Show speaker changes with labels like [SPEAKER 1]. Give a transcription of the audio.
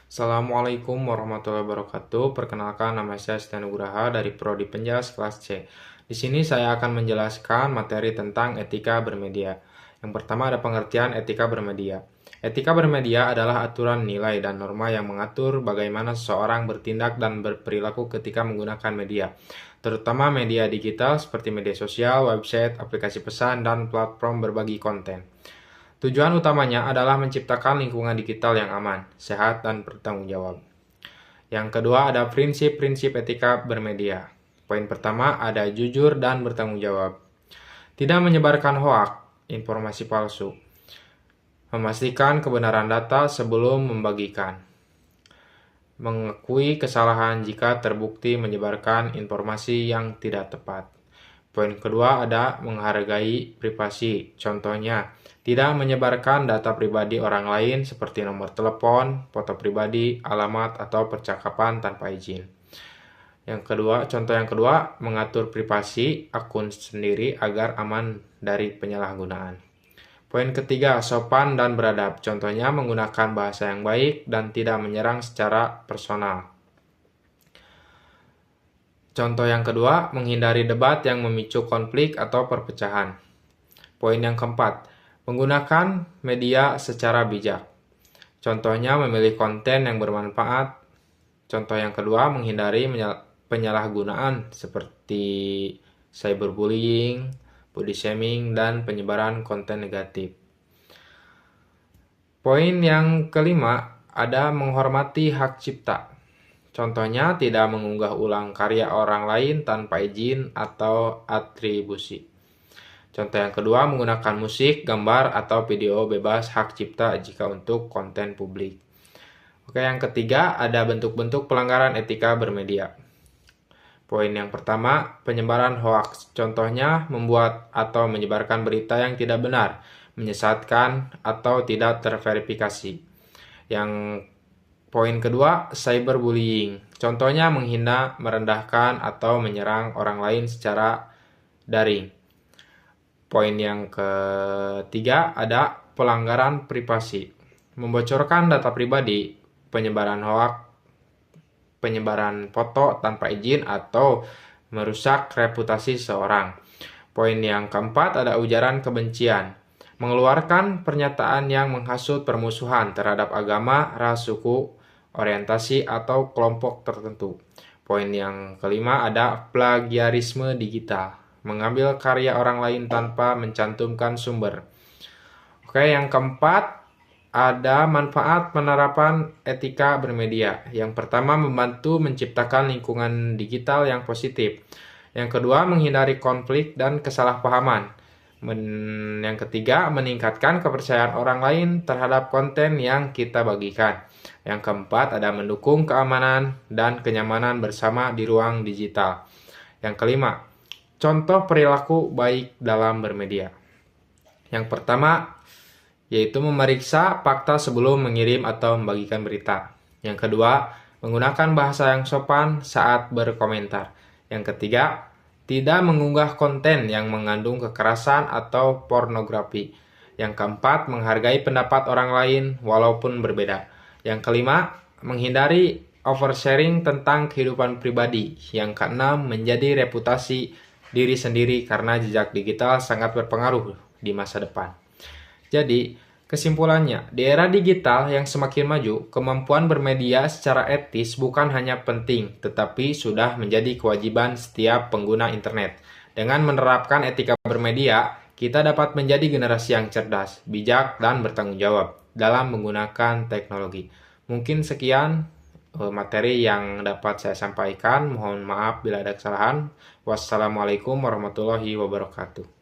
[SPEAKER 1] Assalamualaikum warahmatullahi wabarakatuh. Perkenalkan, nama saya Setia Nugraha dari Prodi Penjas kelas C. Di sini saya akan menjelaskan materi tentang etika bermedia. Yang pertama ada pengertian etika bermedia. Etika bermedia adalah aturan nilai dan norma yang mengatur bagaimana seseorang bertindak dan berperilaku ketika menggunakan media, terutama media digital seperti media sosial, website, aplikasi pesan, dan platform berbagi konten. Tujuan utamanya adalah menciptakan lingkungan digital yang aman, sehat, dan bertanggung jawab. Yang kedua ada prinsip-prinsip etika bermedia. Poin pertama ada jujur dan bertanggung jawab. Tidak menyebarkan hoaks, informasi palsu. Memastikan kebenaran data sebelum membagikan. Mengakui kesalahan jika terbukti menyebarkan informasi yang tidak tepat. Poin kedua ada menghargai privasi. Contohnya, tidak menyebarkan data pribadi orang lain seperti nomor telepon, foto pribadi, alamat, atau percakapan tanpa izin. Contoh yang kedua, mengatur privasi akun sendiri agar aman dari penyalahgunaan. Poin ketiga, sopan dan beradab. Contohnya menggunakan bahasa yang baik dan tidak menyerang secara personal. Contoh yang kedua, menghindari debat yang memicu konflik atau perpecahan. Poin yang keempat, menggunakan media secara bijak. Contohnya memilih konten yang bermanfaat. Contoh yang kedua, menghindari penyalahgunaan seperti cyberbullying, body shaming, dan penyebaran konten negatif. Poin yang kelima, ada menghormati hak cipta. Contohnya, tidak mengunggah ulang karya orang lain tanpa izin atau atribusi. Contoh yang kedua, menggunakan musik, gambar, atau video bebas hak cipta jika untuk konten publik. Oke, yang ketiga, ada bentuk-bentuk pelanggaran etika bermedia. Poin yang pertama, penyebaran hoaks. Contohnya, membuat atau menyebarkan berita yang tidak benar, menyesatkan, atau tidak terverifikasi. Yang poin kedua, cyberbullying. Contohnya menghina, merendahkan, atau menyerang orang lain secara daring. Poin yang ketiga ada pelanggaran privasi. Membocorkan data pribadi, penyebaran hoaks, penyebaran foto tanpa izin, atau merusak reputasi seseorang. Poin yang keempat ada ujaran kebencian. Mengeluarkan pernyataan yang menghasut permusuhan terhadap agama, ras, suku, orientasi, atau kelompok tertentu. Poin yang kelima ada plagiarisme digital. Mengambil karya orang lain tanpa mencantumkan sumber. Oke, yang keempat ada manfaat penerapan etika bermedia. Yang pertama, membantu menciptakan lingkungan digital yang positif. Yang kedua, menghindari konflik dan kesalahpahaman. Yang ketiga, meningkatkan kepercayaan orang lain terhadap konten yang kita bagikan. Yang keempat, ada mendukung keamanan dan kenyamanan bersama di ruang digital. Yang kelima, contoh perilaku baik dalam bermedia. Yang pertama, yaitu memeriksa fakta sebelum mengirim atau membagikan berita. Yang kedua, menggunakan bahasa yang sopan saat berkomentar. Yang ketiga, tidak mengunggah konten yang mengandung kekerasan atau pornografi. Yang keempat, menghargai pendapat orang lain walaupun berbeda. Yang kelima, menghindari oversharing tentang kehidupan pribadi. Yang keenam, menjadi reputasi diri sendiri karena jejak digital sangat berpengaruh di masa depan. Jadi, kesimpulannya, di era digital yang semakin maju, kemampuan bermedia secara etis bukan hanya penting, tetapi sudah menjadi kewajiban setiap pengguna internet. Dengan menerapkan etika bermedia, kita dapat menjadi generasi yang cerdas, bijak, dan bertanggung jawab dalam menggunakan teknologi. Mungkin sekian materi yang dapat saya sampaikan. Mohon maaf bila ada kesalahan. Wassalamualaikum warahmatullahi wabarakatuh.